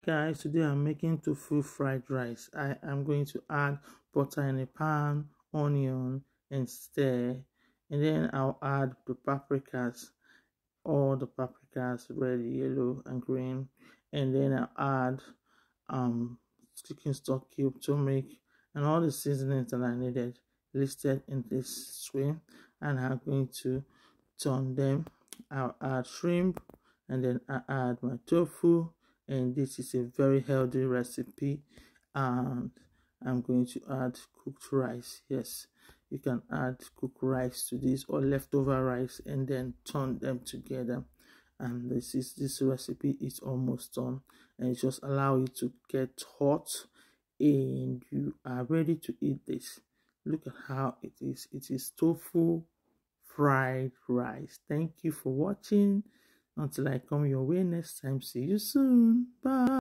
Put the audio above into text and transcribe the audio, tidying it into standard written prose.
Guys, today I'm making tofu fried rice. I am going to add butter in a pan, onion, and stir, and then I'll add the paprikas, all the paprikas, red, yellow, and green, and then I'll add chicken stock cube, turmeric, and all the seasonings that I needed listed in this screen, and I'm going to turn them. I'll add shrimp, and then I add my tofu, and this is a very healthy recipe. And I'm going to add cooked rice. Yes, you can add cooked rice to this or leftover rice and then turn them together. And this recipe is almost done, and it just allow you to get hot and you are ready to eat this. Look at how it is tofu fried rice. Thank you for watching. Until I come your way next time, see you soon. Bye.